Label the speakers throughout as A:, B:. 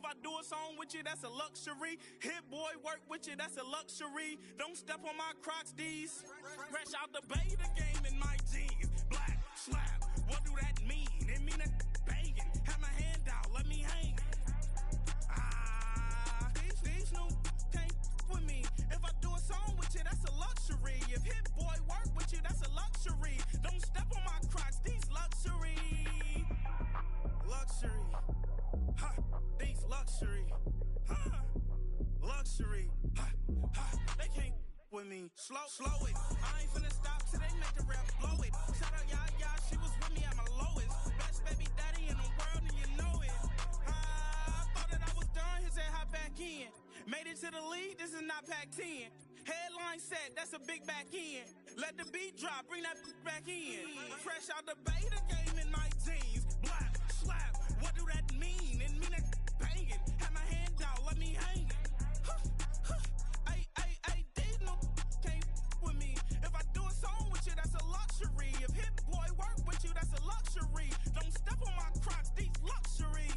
A: I do a song with you, that's a luxury. Hit boy work with you, that's a luxury. Don't step on my Crocs, these. Fresh out the beta game in my jeans. Black slap, what do that mean? It mean that banging. Have my hand out, let me hang. These new can't with me. If I do a song with you, that's a luxury. If hit boy work with you, that's a luxury. Don't step on my Crocs, these luxury. Luxury, ha, these luxury, ha, luxury, ha, ha, they can't with me. Slow it, I ain't finna stop till they make the rap blow it. Shout out, yeah, she was with me at my lowest. Best baby daddy in the world and you know it. I thought that I was done, he said hop back in. Made it to the league, this is not Pac-10. Headline set, that's a big back end. Let the beat drop, bring that back in. Fresh out the beta game in my jeans. Black slap, what do that mean? It mean that banging. Have my hand out, let me hang it. These no can't with me. If I do a song with you, that's a luxury. If hit boy work with you, that's a luxury. Don't step on my Crocs, these luxury.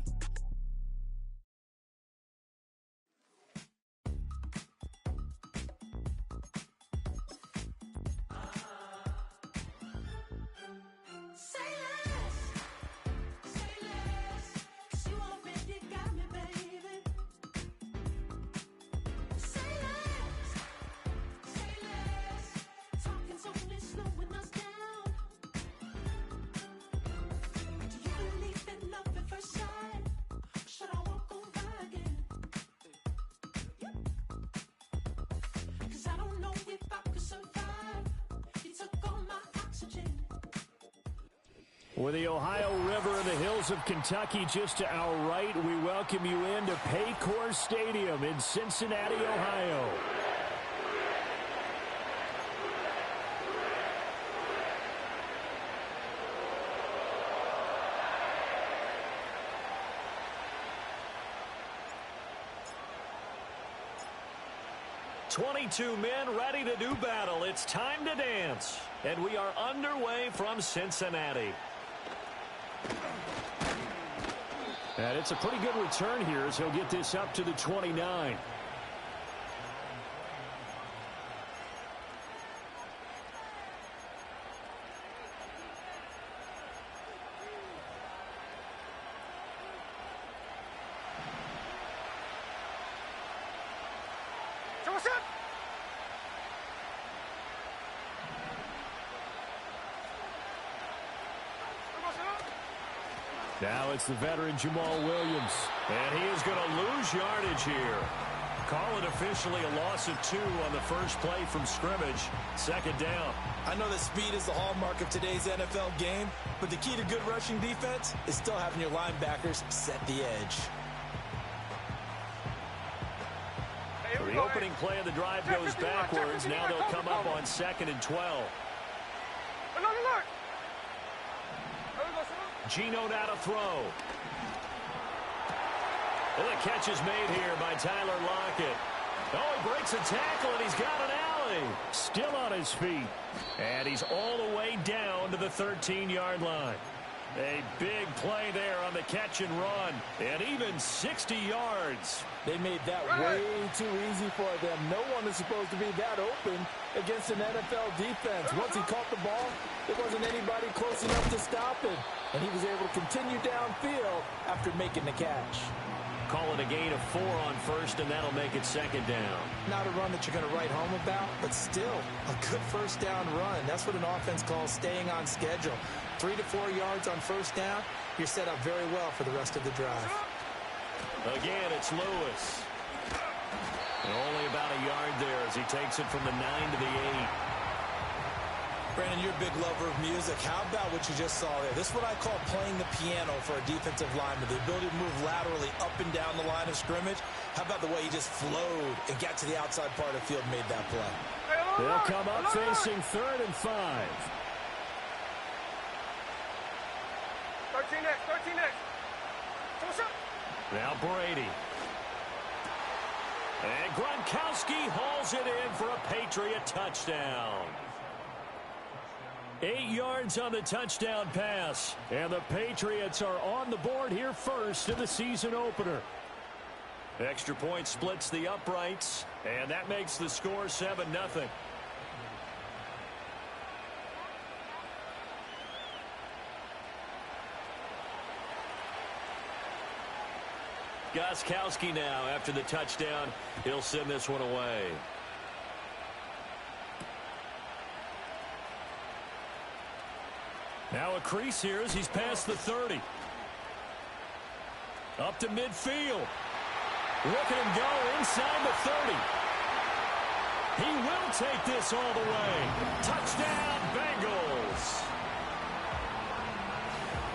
B: With the Ohio River and the hills of Kentucky just to our right, we welcome you into Paycor Stadium in Cincinnati, Ohio. "22 men ready to do battle. It's time to dance." And we are underway from Cincinnati. And it's a pretty good return here as he'll get this up to the 29. Now it's the veteran Jamal Williams. And he is going to lose yardage here. Call it officially a loss of 2 on the first play from scrimmage. Second down.
C: I know that speed is the hallmark of today's NFL game, but the key to good rushing defense is still having your linebackers set the edge.
B: The opening play of the drive goes backwards. Now they'll come up on 2nd and 12. Geno now to throw. Well, the catch is made here by Tyler Lockett. Oh, he breaks a tackle, and he's got an alley. Still on his feet. And he's all the way down to the 13-yard line. A big play there on the catch and run. And even 60 yards.
C: They made that way too easy for them. No one is supposed to be that open against an NFL defense. Once he caught the ball, there wasn't anybody close enough to stop him. And he was able to continue downfield after making the catch.
B: Call it a gain of 4 on first, and that'll make it second down.
C: Not a run that you're going to write home about, but still a good first down run. That's what an offense calls staying on schedule. 3 to 4 yards on first down, you're set up very well for the rest of the drive.
B: Again, it's Lewis. And only about a yard there as he takes it from the 9 to the 8.
C: Brandon, you're a big lover of music. How about what you just saw there? This is what I call playing the piano for a defensive lineman. The ability to move laterally up and down the line of scrimmage. How about the way he just flowed and got to the outside part of the field and made that play?
B: They'll come up facing 3rd and 5.
D: 13 next.
B: Now Brady. And Gronkowski hauls it in for a Patriot touchdown. 8 yards on the touchdown pass. And the Patriots are on the board here first in the season opener. Extra point splits the uprights, and that makes the score 7-0. Gostkowski now after the touchdown. He'll send this one away. Now a crease here as he's past the 30. Up to midfield. Look at him go inside the 30. He will take this all the way. Touchdown, Bengals.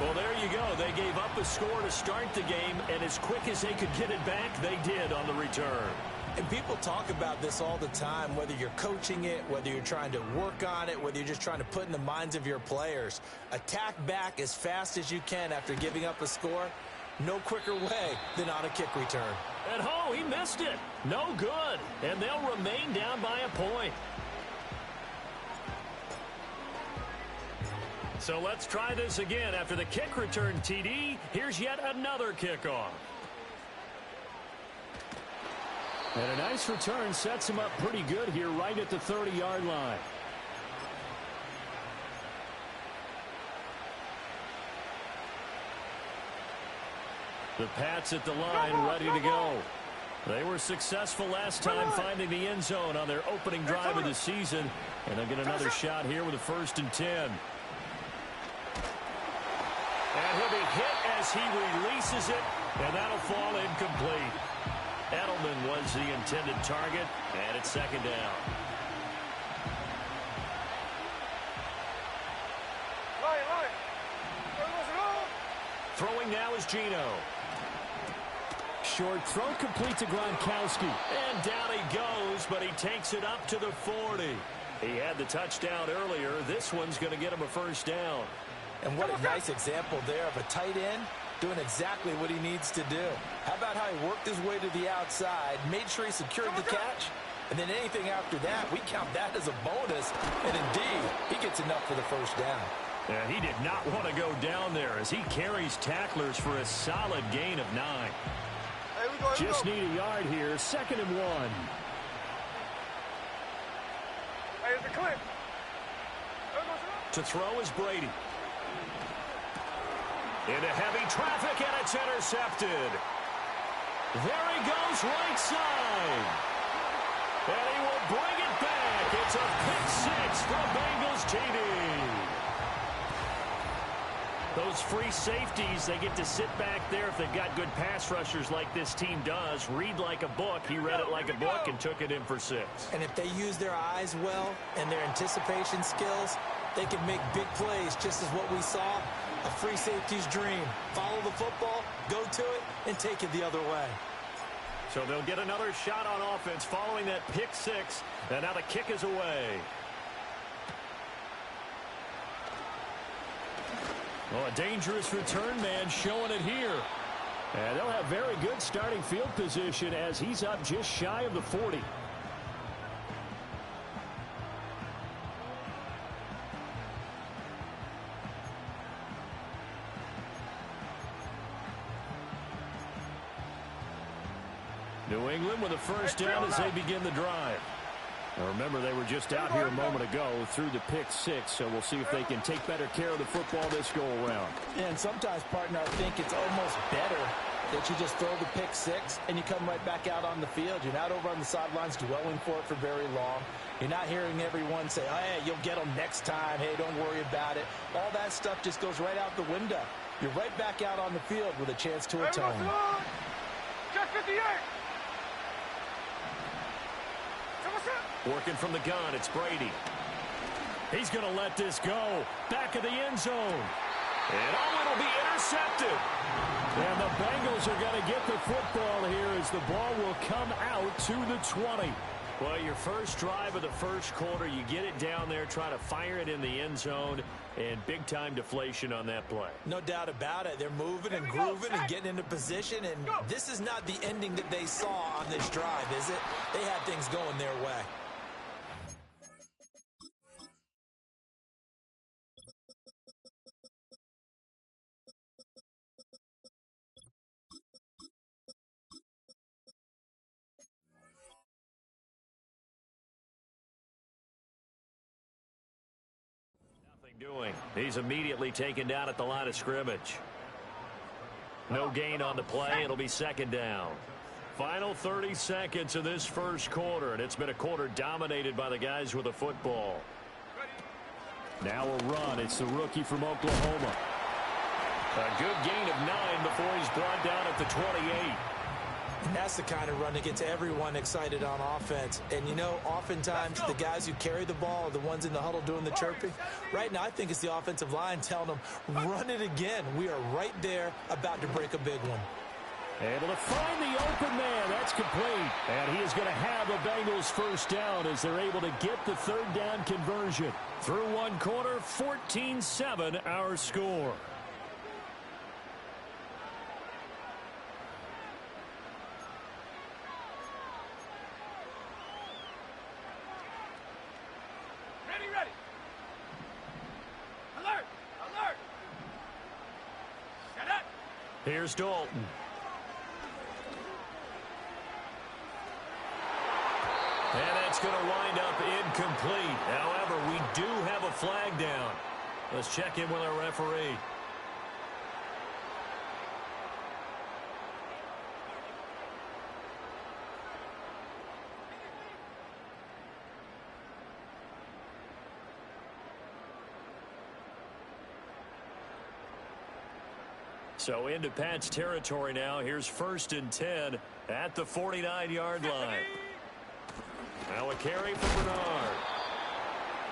B: Well, there you go. They gave up a score to start the game, and as quick as they could get it back, they did on the return.
C: And people talk about this all the time, whether you're coaching it, whether you're trying to work on it, whether you're just trying to put in the minds of your players. Attack back as fast as you can after giving up a score. No quicker way than on a kick return.
B: And he missed it. No good. And they'll remain down by a point. So let's try this again. After the kick return TD, here's yet another kickoff. And a nice return sets him up pretty good here right at the 30-yard line. The Pats at the line ready to go. They were successful last time finding the end zone on their opening drive of the season. And they'll get another shot here with a 1st and 10. And he'll be hit as he releases it, and that'll fall incomplete. Edelman was the intended target, and it's 2nd down. Throwing now is Geno. Short throw complete to Gronkowski. And down he goes, but he takes it up to the 40. He had the touchdown earlier. This one's going to get him a 1st down.
C: And what a nice example there of a tight end doing exactly what he needs to do. How about how he worked his way to the outside, made sure he secured the catch, and then anything after that, we count that as a bonus. And indeed, he gets enough for the 1st down.
B: And he did not want to go down there as he carries tacklers for a solid gain of 9. Just need a yard here. 2nd and 1.
D: Hey, it's a clip.
B: To throw is Brady. Into heavy traffic, and it's intercepted. There he goes right side. And he will bring it back. It's a pick 6 for Bengals TD. Those free safeties, they get to sit back there if they've got good pass rushers like this team does. Read like a book. He read it like a book and took it in for 6.
C: And if they use their eyes well and their anticipation skills, they can make big plays, just as what we saw. A free safety's dream. Follow the football, go to it, and take it the other way.
B: So they'll get another shot on offense following that pick 6. And now the kick is away. Well, a dangerous return man showing it here. And they'll have very good starting field position as he's up just shy of the 40. New England with a 1st down as they begin the drive. Now remember, they were just out here a moment ago through the pick 6, so we'll see if they can take better care of the football this go-around.
C: And sometimes, partner, I think it's almost better that you just throw the pick 6 and you come right back out on the field. You're not over on the sidelines dwelling for it for very long. You're not hearing everyone say, hey, you'll get them next time. Hey, don't worry about it. All that stuff just goes right out the window. You're right back out on the field with a chance to atone.
D: Check 58.
B: Working from the gun, it's Brady. He's going to let this go. Back of the end zone. And it'll be intercepted. And the Bengals are going to get the football here as the ball will come out to the 20. Well, your first drive of the first quarter, you get it down there, try to fire it in the end zone, and big-time deflation on that play.
C: No doubt about it. They're moving and grooving and getting into position, and this is not the ending that they saw on this drive, is it? They had things going their way.
B: Doing. He's immediately taken down at the line of scrimmage. No gain on the play. It'll be second down. Final 30 seconds of this first quarter, and it's been a quarter dominated by the guys with the football. Now a run. It's the rookie from Oklahoma. A good gain of 9 before he's brought down at the 28.
C: And that's the kind of run that gets everyone excited on offense. And, you know, oftentimes the guys who carry the ball are the ones in the huddle doing the chirping. Right now, I think it's the offensive line telling them, run it again. We are right there about to break a big one.
B: Able to find the open man. That's complete. And he is going to have a Bengals first down as they're able to get the third down conversion. Through one quarter, 14-7 our score.
D: Ready. Alert. Set up.
B: Here's Dalton. And that's going to wind up incomplete. However, we do have a flag down. Let's check in with our referee. So into Pat's territory now. Here's 1st and 10 at the 49-yard line. Now a carry for Bernard.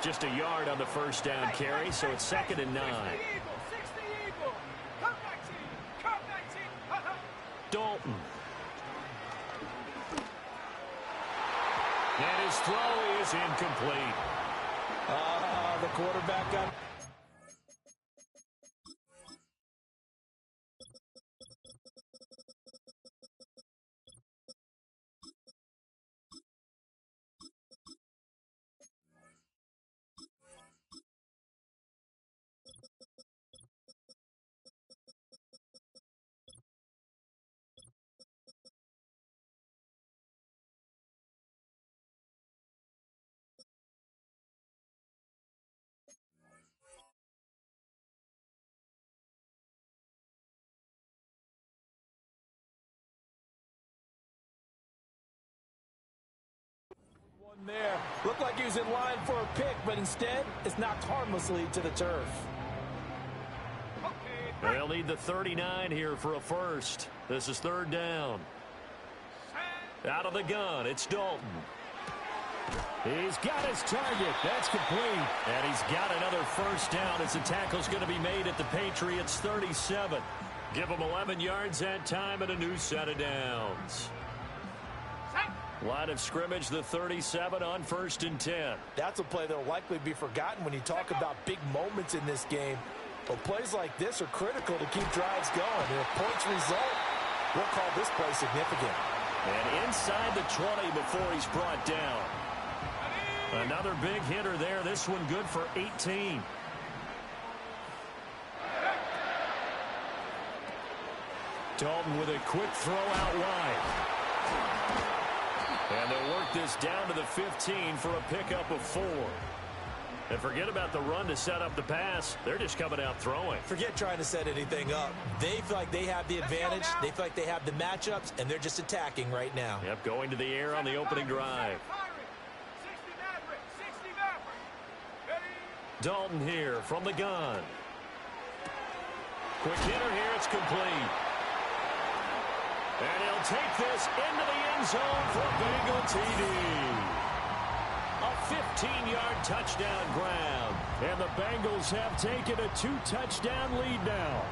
B: Just a yard on the first down carry, so it's 2nd and 9. Dalton. And his throw is incomplete.
C: The quarterback got... there. Looked like he was in line for a pick, but instead, it's knocked harmlessly to the turf.
B: They'll need the 39 here for a first. This is 3rd down. Out of the gun, it's Dalton. He's got his target. That's complete. And he's got another first down as the tackle's going to be made at the Patriots' 37. Give them 11 yards that time and a new set of downs. Line of scrimmage, the 37 on 1st and 10.
C: That's a play that will likely be forgotten when you talk about big moments in this game. But plays like this are critical to keep drives going. And if points result, we'll call this play significant.
B: And inside the 20 before he's brought down. Another big hitter there. This one good for 18. Dalton with a quick throw out wide. And they'll work this down to the 15 for a pickup of 4. And forget about the run to set up the pass. They're just coming out throwing.
C: Forget trying to set anything up. They feel like they have the advantage. They feel like they have the matchups, and they're just attacking right now.
B: Yep, going to the air on the opening drive. Dalton here from the gun. Quick hitter here. It's complete. And he'll take this into the end zone for a Bengal TD. A 15-yard touchdown grab. And the Bengals have taken a 2-touchdown lead now.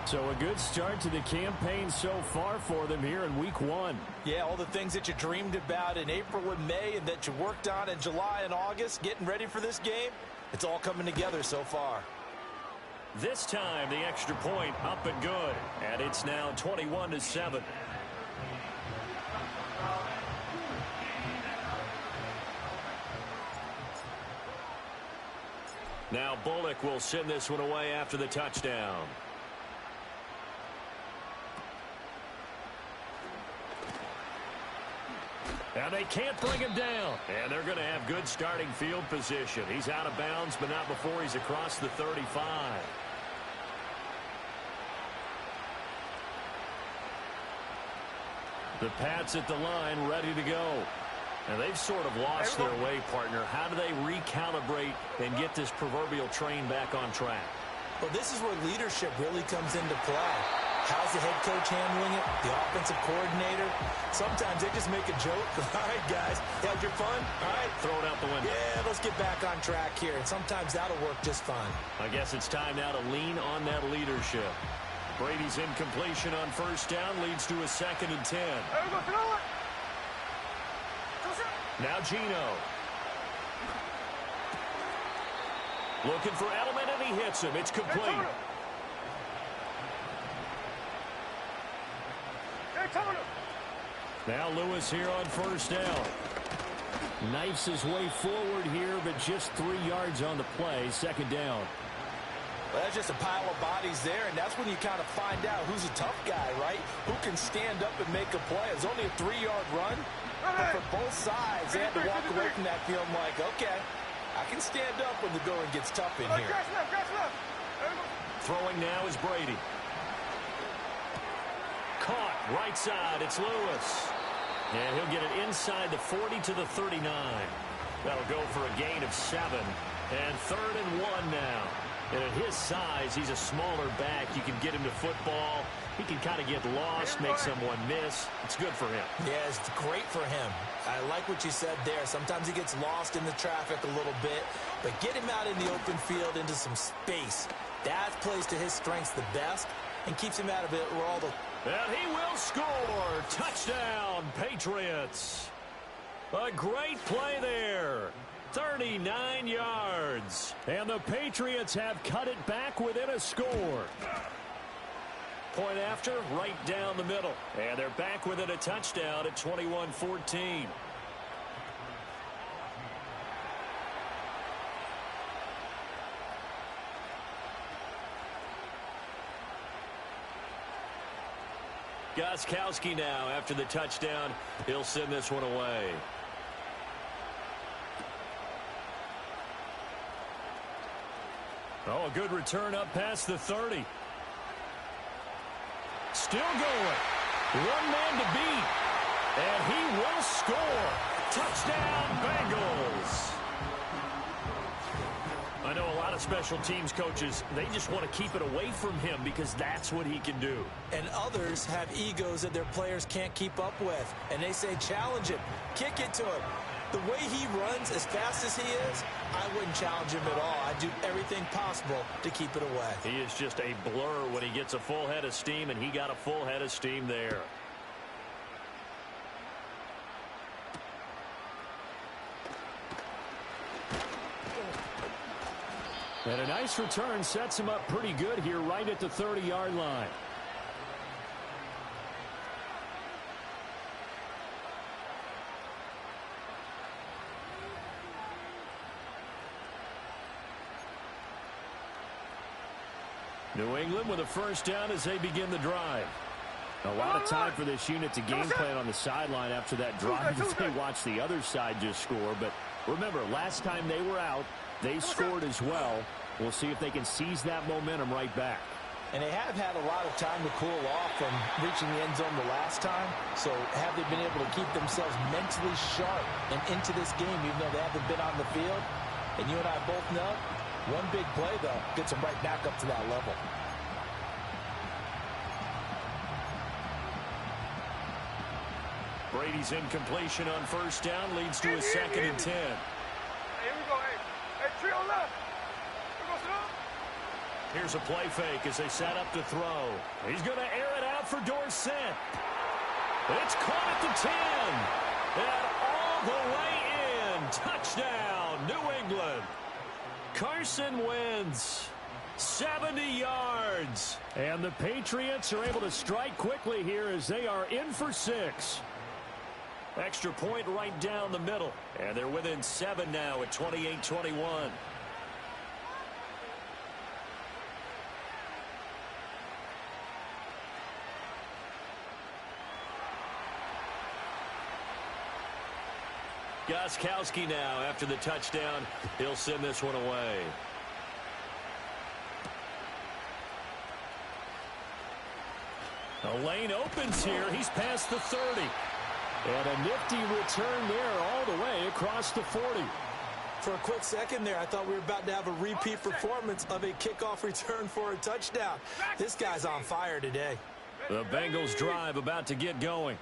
B: So a good start to the campaign so far for them here in week 1.
C: Yeah, all the things that you dreamed about in April and May and that you worked on in July and August, getting ready for this game, it's all coming together so far.
B: This time, the extra point up and good. And it's now 21-7. Now Bullock will send this one away after the touchdown. And they can't bring him down. And they're going to have good starting field position. He's out of bounds, but not before he's across the 35. The Pats at the line, ready to go. And they've sort of lost their way, partner. How do they recalibrate and get this proverbial train back on track?
C: Well, this is where leadership really comes into play. How's the head coach handling it? The offensive coordinator? Sometimes they just make a joke. All right, guys, you had your fun? All right.
B: Throw it out the window.
C: Yeah, let's get back on track here. And sometimes that'll work just fine.
B: I guess it's time now to lean on that leadership. Brady's incompletion on first down leads to a 2nd and 10. Now Geno. Looking for Edelman, and he hits him. It's complete. Now Lewis here on first down. Knifes his way forward here, but just 3 yards on the play. 2nd down.
C: Well, that's just a pile of bodies there, and that's when you kind of find out who's a tough guy, right? Who can stand up and make a play. It's only a 3-yard run, but for both sides, they had to walk away from that field like, okay, I can stand up when the going gets tough in here.
B: Throwing now is Brady. Caught right side. It's Lewis. And he'll get it inside the 40 to the 39. That'll go for a gain of 7. And 3rd and 1 now. And at his size, he's a smaller back. You can get him to football. He can kind of get lost, make someone miss. It's good for him.
C: Yeah, it's great for him. I like what you said there. Sometimes he gets lost in the traffic a little bit, but get him out in the open field into some space. That plays to his strengths the best and keeps him out of it where all the...
B: And he will score. Touchdown, Patriots. A great play there. 39 yards. And the Patriots have cut it back within a score. Point after, right down the middle. And they're back within a touchdown at 21-14. Gostkowski now after the touchdown. He'll send this one away. Oh, a good return up past the 30. Still going. One man to beat. And he will score. Touchdown, Bengals. I know a lot of special teams coaches, they just want to keep it away from him because that's what he can do.
C: And others have egos that their players can't keep up with. And they say, challenge him. Kick it to him. The way he runs as fast as he is, I wouldn't challenge him at all. I'd do everything possible to keep it away.
B: He is just a blur when he gets a full head of steam, and he got a full head of steam there. And a nice return sets him up pretty good here right at the 30-yard line. New England with a first down as they begin the drive. A lot of time for this unit to game plan on the sideline after that drive as they watch the other side just score. But remember, last time they were out, they scored as well. We'll see if they can seize that momentum right back.
C: And they have had a lot of time to cool off from reaching the end zone the last time. So have they been able to keep themselves mentally sharp and into this game even though they haven't been on the field? And you and I both know, one big play, though, gets them right back up to that level.
B: Brady's incompletion on first down leads to a 2nd and 10.
D: Here we go. Hey, trio left.
B: Here's a play fake as they set up to throw. He's going to air it out for Dorsett. It's caught at the 10. And all the way in. Touchdown, New England. Carson Wentz, 70 yards. And the Patriots are able to strike quickly here as they are in for 6. Extra point right down the middle. And they're within 7 now at 28-21. Gostkowski now after the touchdown. He'll send this one away. The lane opens here. He's past the 30. And a nifty return there all the way across the 40.
C: For a quick second there, I thought we were about to have a repeat performance of a kickoff return for a touchdown. This guy's on fire today.
B: The Bengals drive about to get going.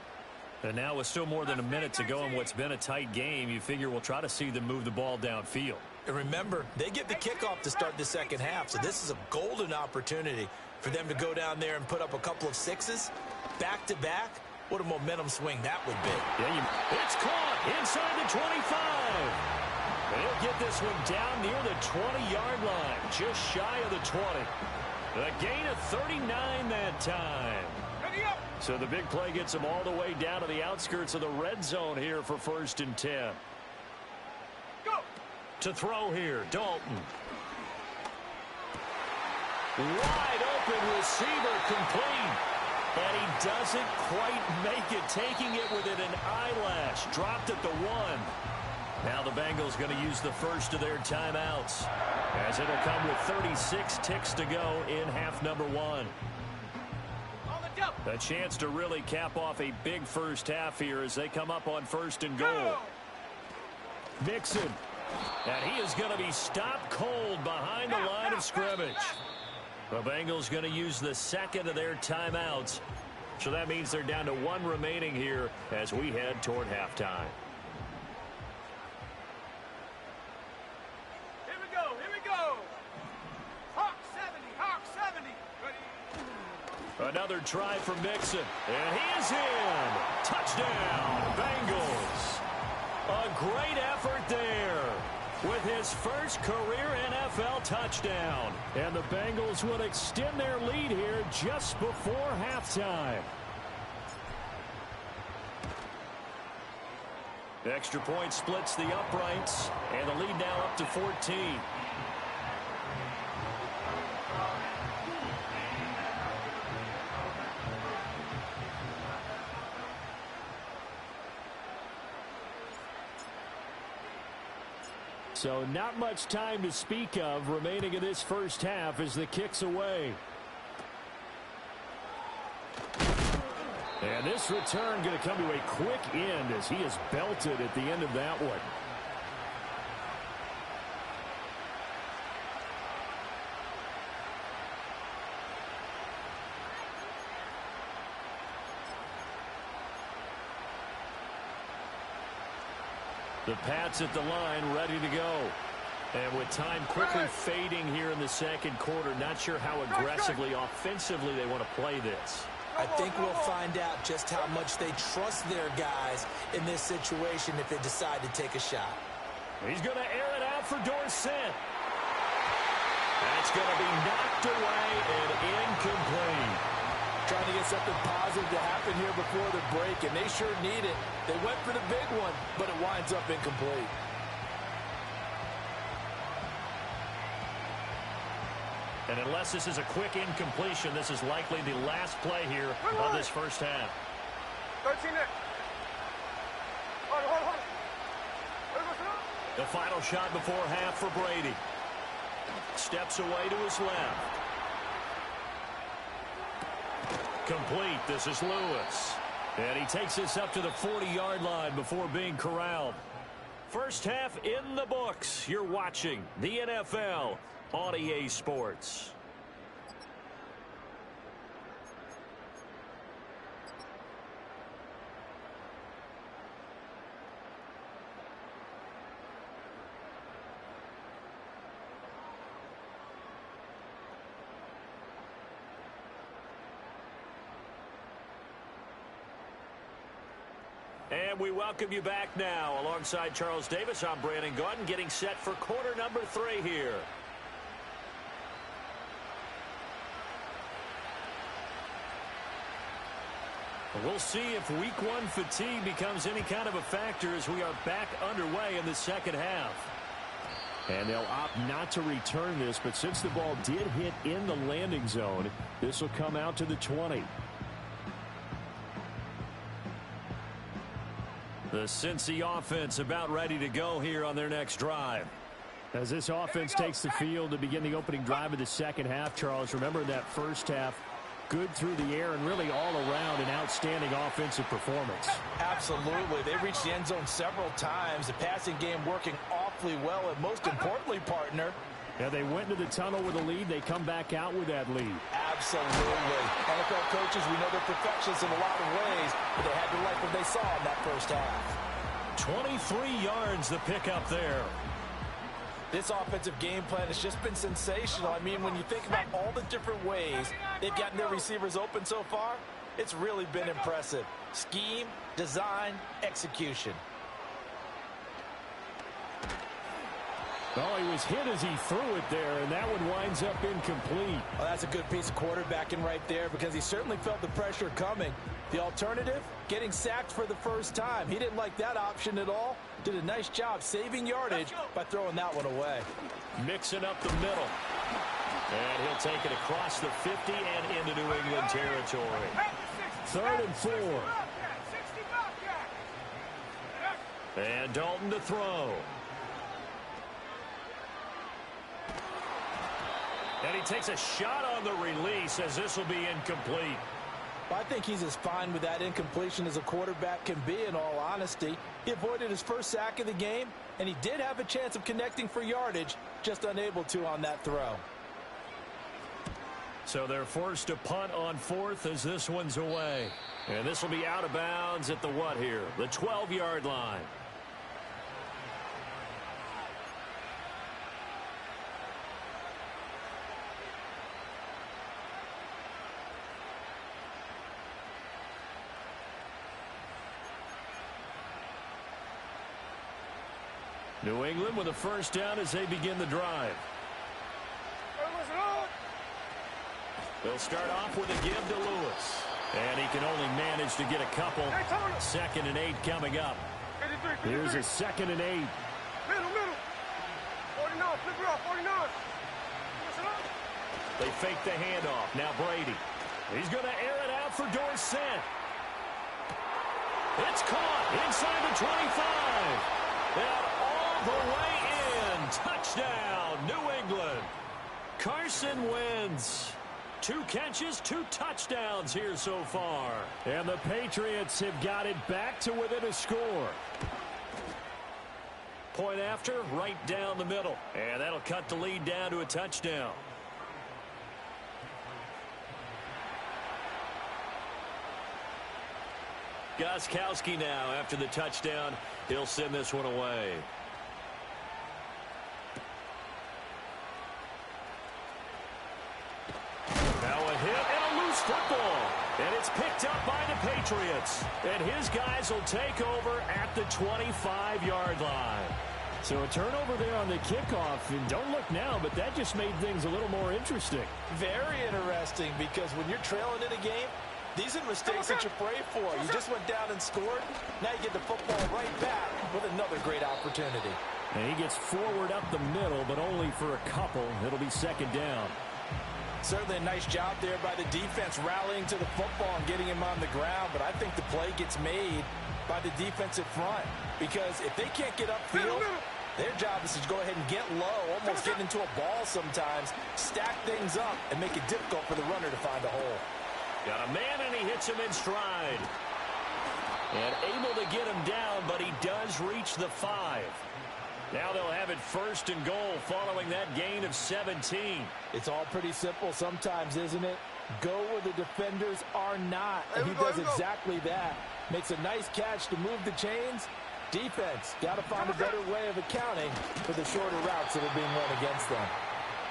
B: And now with still more than a minute to go in what's been a tight game, you figure we'll try to see them move the ball downfield.
C: And remember, they get the kickoff to start the second half, so this is a golden opportunity for them to go down there and put up a couple of sixes back-to-back. What a momentum swing that would be.
B: Yeah, it's caught inside the 25. And he'll get this one down near the 20-yard line, just shy of the 20. A gain of 39 that time. So the big play gets him all the way down to the outskirts of the red zone here for 1st and 10.
D: Go.
B: To throw here, Dalton. Wide open receiver complete. And he doesn't quite make it, taking it within an eyelash. Dropped at the 1. Now the Bengals going to use the first of their timeouts, as it'll come with 36 ticks to go in half number 1. A chance to really cap off a big first half here as they come up on 1st and goal. Mixon. And he is going to be stopped cold behind the line of scrimmage. The Bengals going to use the second of their timeouts. So that means they're down to 1 remaining here as we head toward halftime.
D: Here we go. Here we go. Hawk 70. Hawk 70. Ready?
B: Another try for Mixon. And he is in. Touchdown, Bengals. A great effort there with his first career NFL touchdown. And the Bengals will extend their lead here just before halftime. The extra point splits the uprights, and the lead now up to 14. So not much time to speak of remaining in this first half as the kick's away. And this return going to come to a quick end as he is belted at the end of that one. The Pats at the line, ready to go. And with time quickly fading here in the second quarter, not sure how aggressively, offensively they want to play this.
C: I think we'll find out just how much they trust their guys in this situation if they decide to take a shot.
B: He's going to air it out for Dorsett. That's going to be knocked away and incomplete.
C: Trying to get something positive to happen here before the break, and they sure need it. They went for the big one, but it winds up incomplete.
B: And unless this is a quick incompletion, this is likely the last play here of this first half.
D: 13 there. Hold on.
B: The final shot before half for Brady. Steps away to his left. Complete. This is Lewis. And he takes this up to the 40-yard line before being corralled. First half in the books. You're watching the NFL on EA Sports. And we welcome you back now. Alongside Charles Davis, I'm Brandon Gaudin, getting set for quarter number 3 here. We'll see if week 1 fatigue becomes any kind of a factor as we are back underway in the second half. And they'll opt not to return this, but since the ball did hit in the landing zone, this will come out to the 20. The Cincy offense about ready to go here on their next drive.
E: As this offense takes the field to begin the opening drive of the second half, Charles, remember that first half, good through the air and really all around an outstanding offensive performance.
C: Absolutely. They reached the end zone several times. The passing game working awfully well, and most importantly, partner,
E: yeah, they went into the tunnel with a lead. They come back out with that lead.
C: absolutely. NFL coaches, we know they're perfectionists in a lot of ways, but they had to like what they saw in that first half.
B: 23 yards the pickup there.
C: This offensive game plan has just been sensational. I mean, when you think about all the different ways they've gotten their receivers open so far, it's really been impressive. Scheme, design, execution.
E: Oh, he was hit as he threw it there, and that one winds up incomplete.
C: Well, that's a good piece of quarterbacking right there because he certainly felt the pressure coming. The alternative, getting sacked for the first time. He didn't like that option at all. Did a nice job saving yardage by throwing that one away.
B: Mixing up the middle. And he'll take it across the 50 and into New England territory.
E: 3rd and 4.
B: And Dalton to throw. And he takes a shot on the release as this will be incomplete.
C: I think he's as fine with that incompletion as a quarterback can be, in all honesty. He avoided his first sack of the game, and he did have a chance of connecting for yardage, just unable to on that throw.
B: So they're forced to punt on 4th as this one's away. And this will be out of bounds at the what here? The 12-yard line. New England with a first down as they begin the drive. They'll start off with a give to Lewis. And he can only manage to get a couple. 2nd and 8 coming up.
E: Here's a 2nd and 8.
D: Middle. 49, flip it off, 49.
B: They fake the handoff. Now Brady. He's going to air it out for Dorsett. It's caught inside the 25. And all the way in. Touchdown, New England. Carson Wentz. 2 catches, 2 touchdowns here so far.
E: And the Patriots have got it back to within a score.
B: Point after, right down the middle. And that'll cut the lead down to a touchdown. Gostkowski now after the touchdown. He'll send this one away. Now a hit and a loose football. And it's picked up by the Patriots. And his guys will take over at the 25-yard line.
E: So a turnover there on the kickoff. And don't look now, but that just made things a little more interesting.
C: Very interesting, because when you're trailing in a game, these are mistakes that you pray for. You just went down and scored. Now you get the football right back with another great opportunity.
E: And he gets forward up the middle, but only for a couple. It'll be 2nd down.
C: Certainly a nice job there by the defense rallying to the football and getting him on the ground. But I think the play gets made by the defensive front, because if they can't get upfield, their job is to go ahead and get low, almost get into a ball sometimes, stack things up, and make it difficult for the runner to find a hole.
B: Got a man, and he hits him in stride. And able to get him down, but he does reach the 5. Now they'll have it 1st and goal following that gain of 17.
C: It's all pretty simple sometimes, isn't it? Go where the defenders are not. And he does exactly that. Makes a nice catch to move the chains. Defense got to find a better way of accounting for the shorter routes that are being run against them.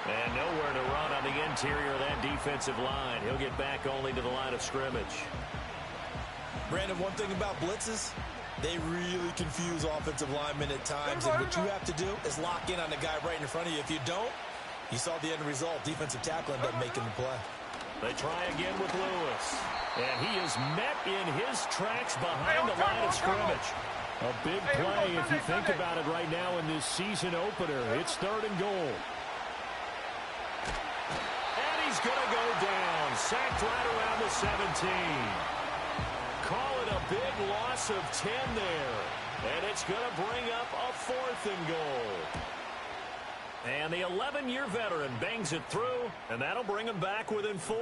B: And nowhere to run on the interior of that defensive line. He'll get back only to the line of scrimmage.
C: Brandon, one thing about blitzes, they really confuse offensive linemen at times. And what you have to do is lock in on the guy right in front of you. If you don't, you saw the end result. Defensive tackle ended up making the play.
B: They try again with Lewis. And he is met in his tracks behind the line of scrimmage.
E: A big play if you think about it right now in this season opener. It's 3rd and goal.
B: And he's going to go down. Sacked right around the 17. call it a big loss of 10 there. And it's going to bring up a 4th and goal. And the 11-year veteran bangs it through, and that'll bring him back within 4.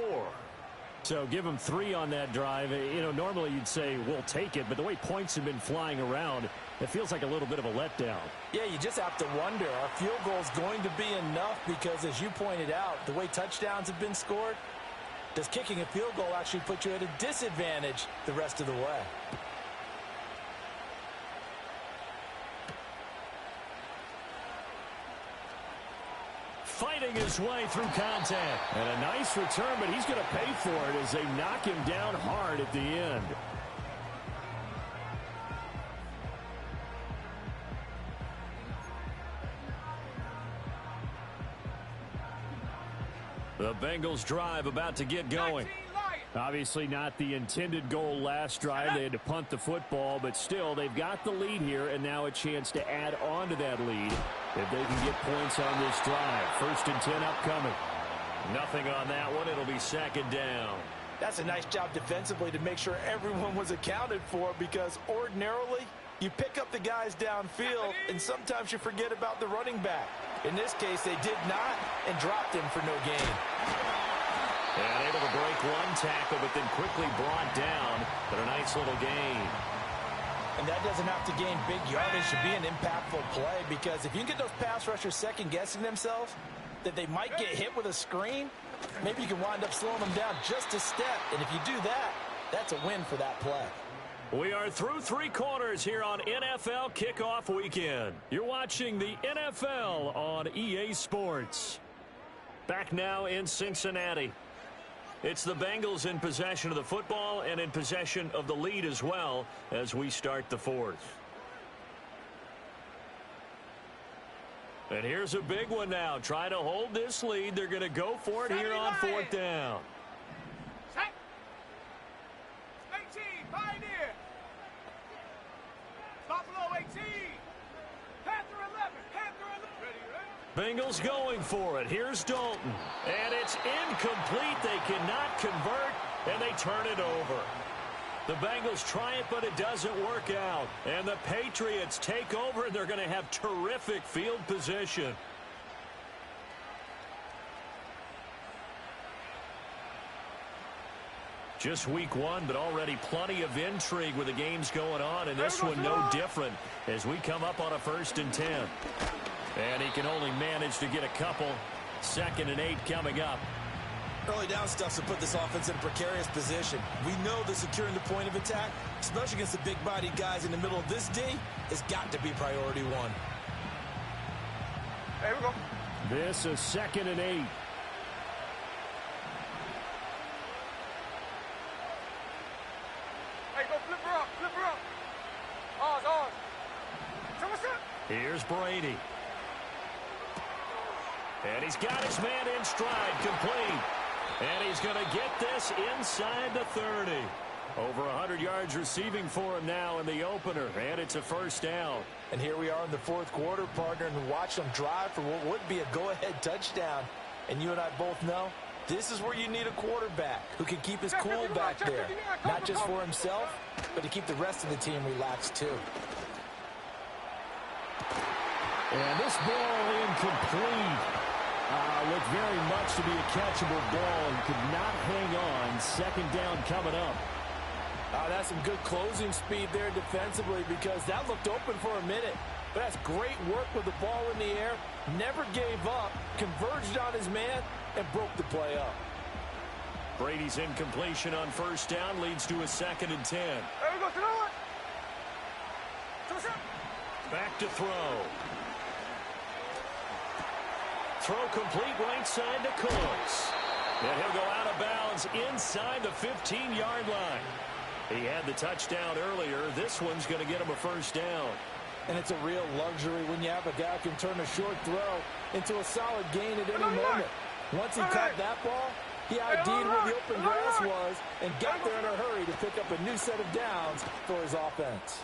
E: So give him 3 on that drive. You know, normally you'd say, we'll take it, but the way points have been flying around, it feels like a little bit of a letdown.
C: Yeah, you just have to wonder, are field goals going to be enough? Because as you pointed out, the way touchdowns have been scored, does kicking a field goal actually put you at a disadvantage the rest of the way?
E: Fighting his way through contact. And a nice return, but he's going to pay for it as they knock him down hard at the end. The Bengals drive about to get going. Obviously not the intended goal last drive. They had to punt the football, but still they've got the lead here, and now a chance to add on to that lead if they can get points on this drive. 1st and 10 upcoming. Nothing on that one. It'll be 2nd down.
C: That's a nice job defensively to make sure everyone was accounted for, because ordinarily you pick up the guys downfield and sometimes you forget about the running back. In this case, they did not and dropped him for no gain.
B: And able to break one tackle, but then quickly brought down. But a nice little gain.
C: And that doesn't have to gain big yardage to be an impactful play, because if you can get those pass rushers second-guessing themselves that they might get hit with a screen, maybe you can wind up slowing them down just a step. And if you do that, that's a win for that play.
B: We are through 3 quarters here on NFL Kickoff Weekend. You're watching the NFL on EA Sports. Back now in Cincinnati. It's the Bengals in possession of the football and in possession of the lead as well as we start the 4th. And here's a big one now. Try to hold this lead. They're going to go for it here on 4th down.
D: 18, Pioneer. Buffalo 18. Panther 11. Panther 11. Ready, ready?
B: Bengals going for it. Here's Dalton. And it's incomplete. They cannot convert, and they turn it over. The Bengals try it, but it doesn't work out. And the Patriots take over, and they're going to have terrific field position. Just week 1, but already plenty of intrigue with the games going on, and this one no different as we come up on a 1st and 10. And he can only manage to get a couple. 2nd and 8 coming up.
C: Early down stuff to put this offense in a precarious position. We know that securing the point of attack, especially against the big-bodied guys in the middle of this D, has got to be priority 1.
D: There we go.
E: This is 2nd and 8.
D: Hey, go flip her up. Flip her up. Ours, ours. So what's up?
B: Here's Brady. And he's got his man in stride, complete. And he's going to get this inside the 30. Over 100 yards receiving for him now in the opener, and it's a 1st down.
C: And here we are in the 4th quarter, partner, and watch them drive for what would be a go-ahead touchdown. And you and I both know this is where you need a quarterback who can keep his cool back there. Not just for himself, but to keep the rest of the team relaxed too.
E: And this ball incomplete. Looked very much to be a catchable ball and could not hang on. 2nd down coming up.
C: That's some good closing speed there defensively, because that looked open for a minute. But that's great work with the ball in the air. Never gave up, converged on his man, and broke the play up.
B: Brady's incompletion on 1st down leads to a 2nd and 10.
D: There we go. To the one. So what's up?
B: Back to throw. Throw complete right side to Cooks. And he'll go out of bounds inside the 15-yard line. He had the touchdown earlier. This one's going to get him a 1st down.
C: And it's a real luxury when you have a guy who can turn a short throw into a solid gain at any moment. Once he caught that ball, he ID'd where the open grass was and got there in a hurry to pick up a new set of downs for his offense.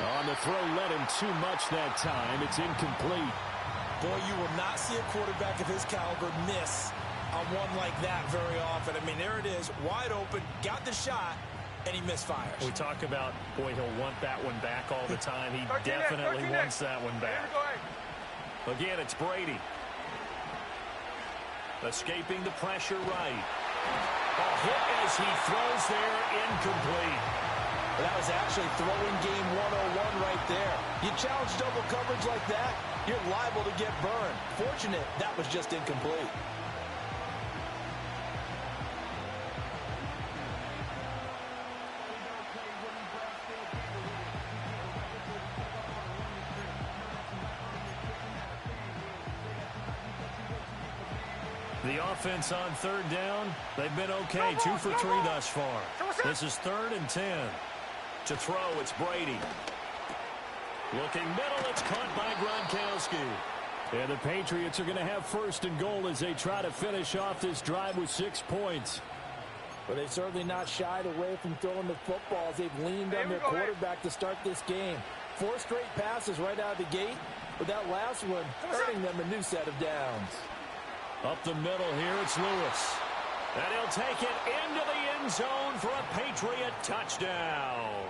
E: On the throw, led him too much that time. It's incomplete.
C: Boy, you will not see a quarterback of his caliber miss on one like that very often. I mean, there it is, wide open, got the shot, and he misfires.
B: We talk about, boy, he'll want that one back all the time. He
D: 13
B: definitely
D: next.
B: wants that one back. Again, it's Brady. Escaping the pressure right. A hit as he throws there, incomplete.
C: That was actually throwing game 101 right there. You challenge double coverage like that, you're liable to get burned. Fortunate that was just incomplete.
B: The offense on third down, they've been okay. 2 for 3 thus far. This is 3rd and 10. To throw, it's Brady. Looking middle, it's caught by Gronkowski.
E: And the Patriots are going to have 1st and goal as they try to finish off this drive with 6 points.
C: But they've certainly not shied away from throwing the football as they've leaned on their quarterback to start this game. 4 straight passes right out of the gate, with that last one earning them a new set of downs.
B: Up the middle here, it's Lewis. And he'll take it into the end zone for a Patriot touchdown.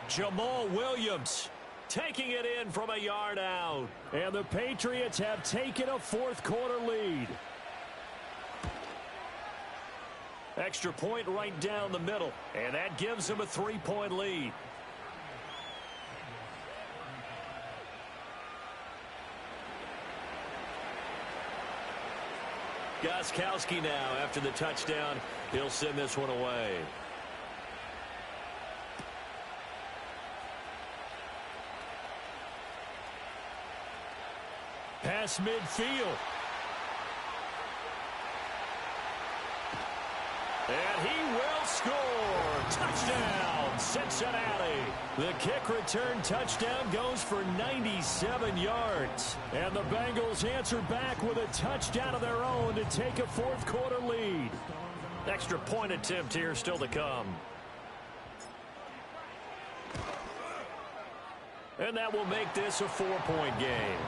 B: Jamal Williams taking it in from a yard out.
E: And the Patriots have taken a 4th quarter lead.
B: Extra point right down the middle. And that gives them a 3-point lead. Gostkowski now after the touchdown. He'll send this one away. Pass midfield. And he will score. Touchdown, Cincinnati. The kick return touchdown goes for 97 yards. And the Bengals answer back with a touchdown of their own to take a 4th quarter lead. Extra point attempt here still to come. And that will make this a 4-point game.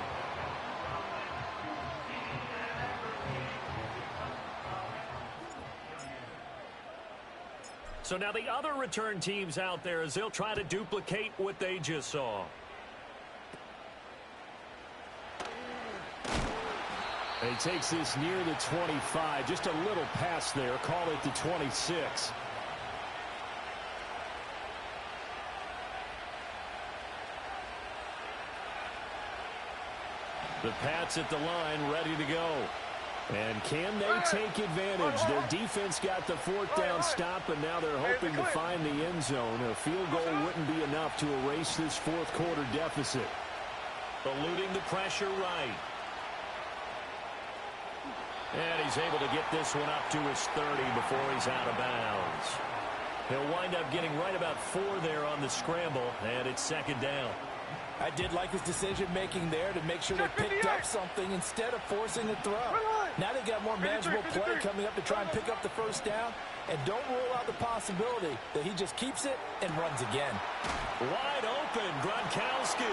B: So now the other return teams out there as they'll try to duplicate what they just saw.
E: And he takes this near the 25. Just a little pass there. Call it the 26.
B: The Pats at the line ready to go.
E: And can they take advantage? Their defense got the 4th down stop, and now they're hoping to find the end zone. A field goal wouldn't be enough to erase this 4th quarter deficit.
B: Eluding the pressure right. And he's able to get this one up to his 30 before he's out of bounds. He'll wind up getting right about 4 there on the scramble, and it's 2nd down.
C: I did like his decision-making there to make sure they picked up something instead of forcing a throw. Now they've got more manageable play coming up to try and pick up the 1st down, and don't rule out the possibility that he just keeps it and runs again.
B: Wide open, Gronkowski.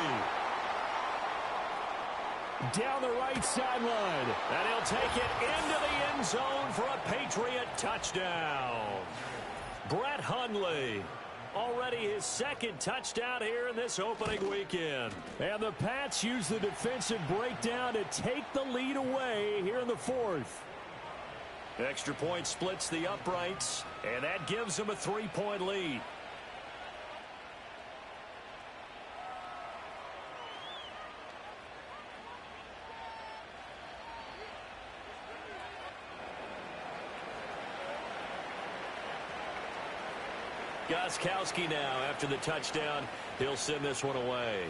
E: Down the right sideline.
B: And he'll take it into the end zone for a Patriot touchdown. Brett Hundley. Already his 2nd touchdown here in this opening weekend.
E: And the Pats use the defensive breakdown to take the lead away here in the 4th.
B: Extra point splits the uprights, and that gives them a 3-point lead. Gostkowski now after the touchdown. He'll send this one away.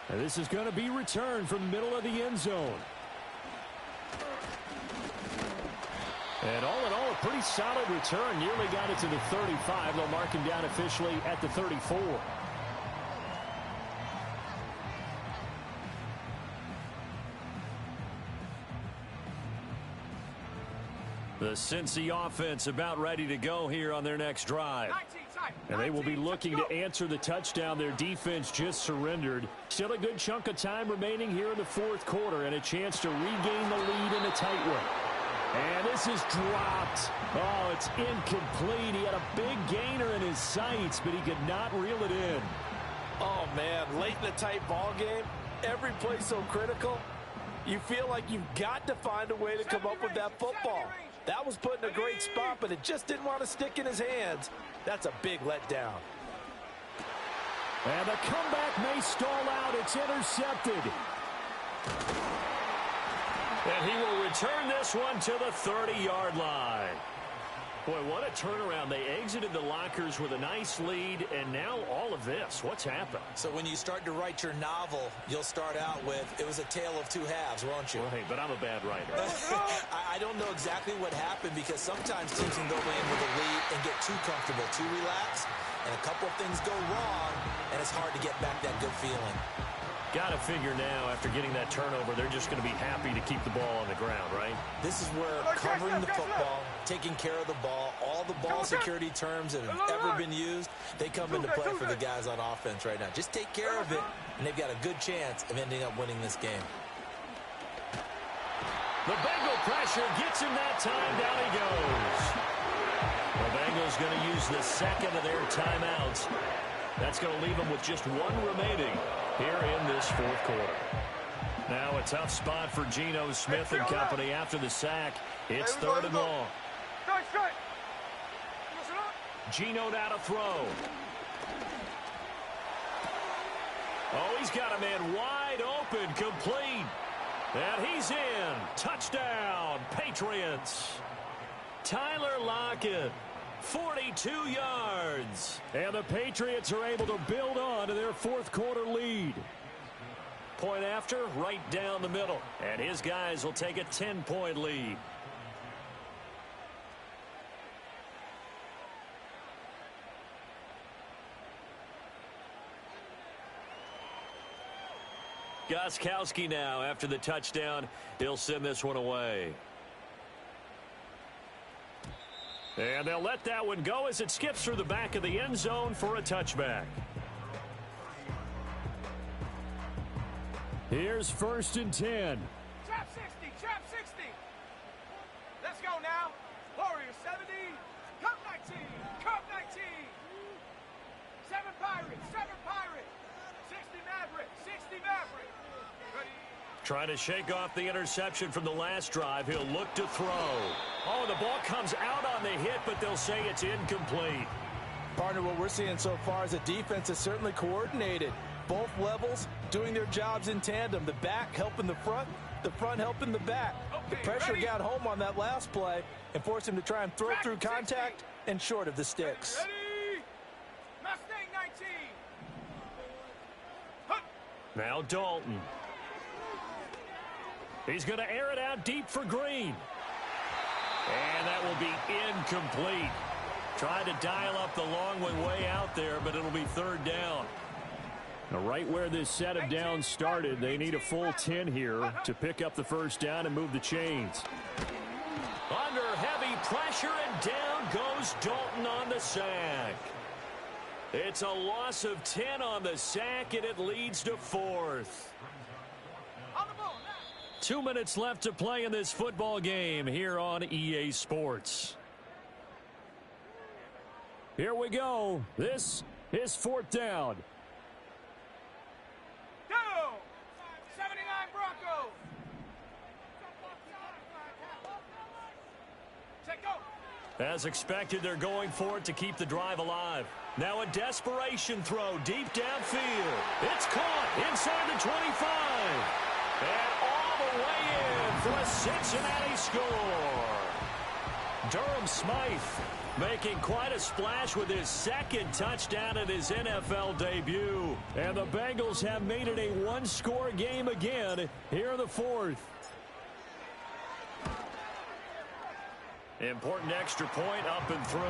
E: And this is going to be returned from the middle of the end zone. And all in all, a pretty solid return. Nearly got it to the 35. They'll mark him down officially at the 34.
B: The Cincy offense about ready to go here on their next drive.
E: And they will be looking to answer the touchdown their defense just surrendered. Still a good chunk of time remaining here in the 4th quarter and a chance to regain the lead in a tight one. And this is dropped. Oh, it's incomplete. He had a big gainer in his sights, but he could not reel it in.
C: Oh, man, late in a tight ball game, every play so critical, you feel like you've got to find a way to come up with that football. That was put in a great spot, but it just didn't want to stick in his hands. That's a big letdown.
E: And the comeback may stall out. It's intercepted. And he will return this one to the 30-yard line. Boy, what a turnaround. They exited the lockers with a nice lead, and now all of this. What's happened?
C: So when you start to write your novel, you'll start out with, it was a tale of two halves, won't you?
E: Right, but I'm a bad writer.
C: I don't know exactly what happened because sometimes teams can go in with a lead and get too comfortable, too relaxed, and a couple of things go wrong, and it's hard to get back that good feeling.
E: Got to figure now, after getting that turnover, they're just going to be happy to keep the ball on the ground, right?
C: This is where covering the football, taking care of the ball, all the ball security terms that have ever been used, they come into play for the guys on offense right now. Just take care of it, and they've got a good chance of ending up winning this game.
E: The Bengal pressure gets him that time. Down he goes. The Bengals going to use the second of their timeouts. That's going to leave them with just one remaining here in this fourth quarter. Now a tough spot for Geno Smith and company after the sack. It's third and long. Geno now to throw. Oh, he's got a man wide open, complete. And he's in. Touchdown, Patriots. Tyler Lockett. 42 yards. And the Patriots are able to build on to their fourth quarter lead. Point after, right down the middle. And his guys will take a 10-point lead. Gostkowski now after the touchdown. He'll send this one away. And they'll let that one go as it skips through the back of the end zone for a touchback. Here's first and 10.
D: Trap 60, trap 60. Let's go now. Warriors 70, Cup 19, Cup 19. 7 Pirates, 7 Pirates. 60 Maverick, 60 Maverick. Ready?
E: Trying to shake off the interception from the last drive. He'll look to throw. Oh, the ball comes out on the hit, but they'll say it's incomplete.
C: Partner, what we're seeing so far is the defense is certainly coordinated. Both levels doing their jobs in tandem. The back helping the front helping the back. The pressure got home on that last play and forced him to try and throw through contact and short of the sticks.
D: Ready? Mustang 19.
E: Now Dalton. He's going to air it out deep for Green. And that will be incomplete. Tried to dial up the long way out there, but it'll be third down. Now, right where this set of downs started, they need a full 10 here to pick up the first down and move the chains. Under heavy pressure, and down goes Dalton on the sack. It's a loss of 10 on the sack, and it leads to fourth. 2 minutes left to play in this football game here on EA Sports. Here we go. This is fourth down.
D: Go! 79 Broncos. Take go.
E: As expected, they're going for it to keep the drive alive. Now a desperation throw deep downfield. It's caught inside the 25. And all the way in for a Cincinnati score. Durham Smythe making quite a splash with his second touchdown in his NFL debut. And the Bengals have made it a one-score game again here in the fourth. Important extra point up and through.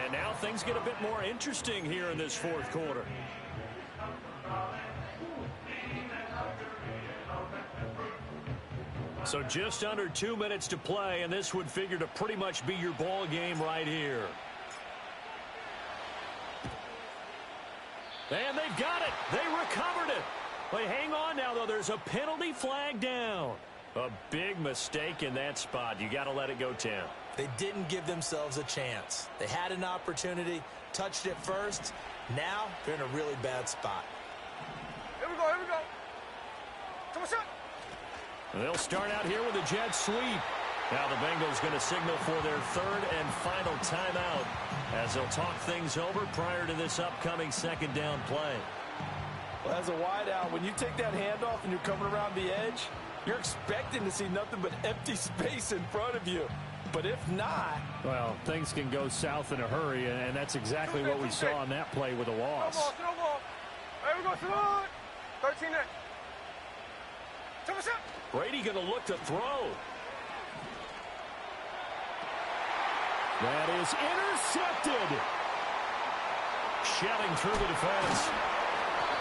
E: And now things get a bit more interesting here in this fourth quarter. So just under 2 minutes to play, and this would figure to pretty much be your ball game right here. And they've got it. They recovered it. But hang on now, though. There's a penalty flag down.
B: A big mistake in that spot. You got to let it go down.
C: They didn't give themselves a chance. They had an opportunity, touched it first. Now they're in a really bad spot.
D: Here we go, here we go. Come on, shot.
B: They'll start out here with a jet sweep. Now the Bengals going to signal for their third and final timeout as they'll talk things over prior to this upcoming second down play.
C: Well, as a wideout, when you take that handoff and you're coming around the edge, you're expecting to see nothing but empty space in front of you. But if not...
E: Well, things can go south in a hurry, and that's exactly what we saw on that play with a loss.
D: Snowball. There we go, throw it. 13 next. Come on, shot.
B: Brady going to look to throw.
E: That is intercepted.
B: Shelling through the defense.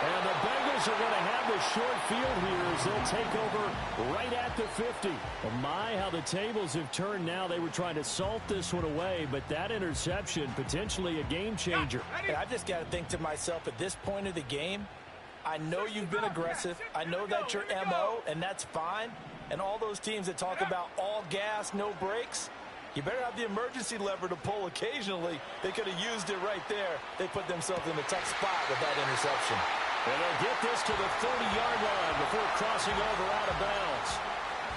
E: And the Bengals are going to have the short field here as they'll take over right at the 50. Well, my, how the tables have turned now. They were trying to salt this one away, but that interception, potentially a game changer.
C: And I just got to think to myself, at this point of the game, I know you've been aggressive. I know that's your MO, and that's fine. And all those teams that talk about all gas, no brakes, you better have the emergency lever to pull occasionally. They could have used it right there. They put themselves in a tough spot with that interception.
B: And they'll get this to the 30-yard line before crossing over out of bounds.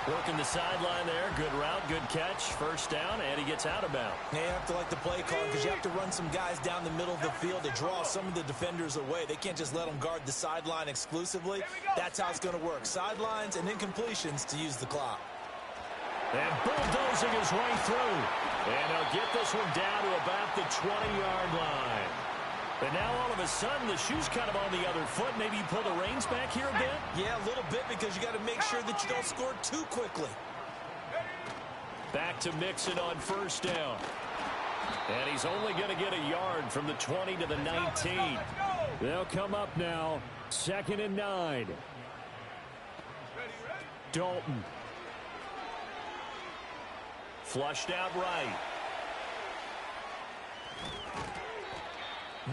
B: Working the sideline there. Good route, good catch. First down, and he gets out of bounds.
C: Yeah, you have to like the play call because you have to run some guys down the middle of the field to draw some of the defenders away. They can't just let them guard the sideline exclusively. That's how it's going to work. Sidelines and incompletions to use the clock.
B: And bulldozing his way through. And they'll get this one down to about the 20-yard line. And now all of a sudden the shoe's kind of on the other foot. Maybe you pull the reins back here a bit?
C: Yeah, a little bit because you got to make sure that you don't score too quickly.
B: Back to Mixon on first down. And he's only going to get a yard from the 20 to the 19.
E: They'll come up now. 2nd and 9. Dalton.
B: Flushed out right.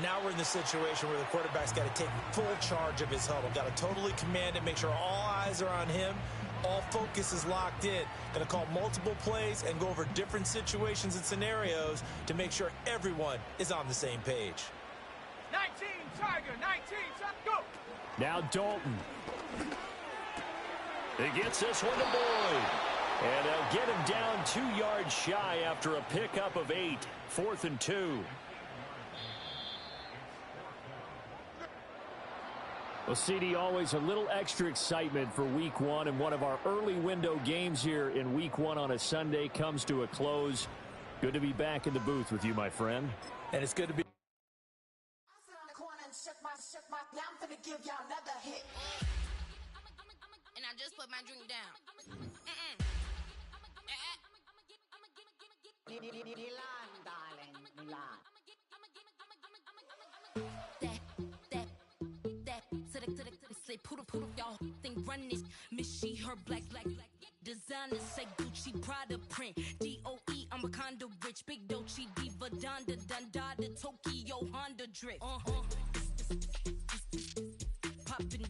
C: Now we're in the situation where the quarterback's got to take full charge of his huddle. Got to totally command it, make sure all eyes are on him. All focus is locked in. Going to call multiple plays and go over different situations and scenarios to make sure everyone is on the same page.
D: 19, Tiger, 19, go!
E: Now Dalton.
B: He gets this one to Boyd. And they'll get him down 2 yards shy after a pickup of 8. 4th and 2.
E: Well, CD, always a little extra excitement for Week 1, and one of our early window games here in Week 1 on a Sunday comes to a close. Good to be back in the booth with you, my friend.
C: And it's good to be.
F: And I just put my drink down.
G: Milan, darling, Milan.
F: Say poodle, y'all think run this. Miss she, her black. Designers say Gucci, Prada print. DOE, I'm a condo rich. Big Dolce, Diva, Donda, Dundada, Tokyo, Honda drip. Poppin'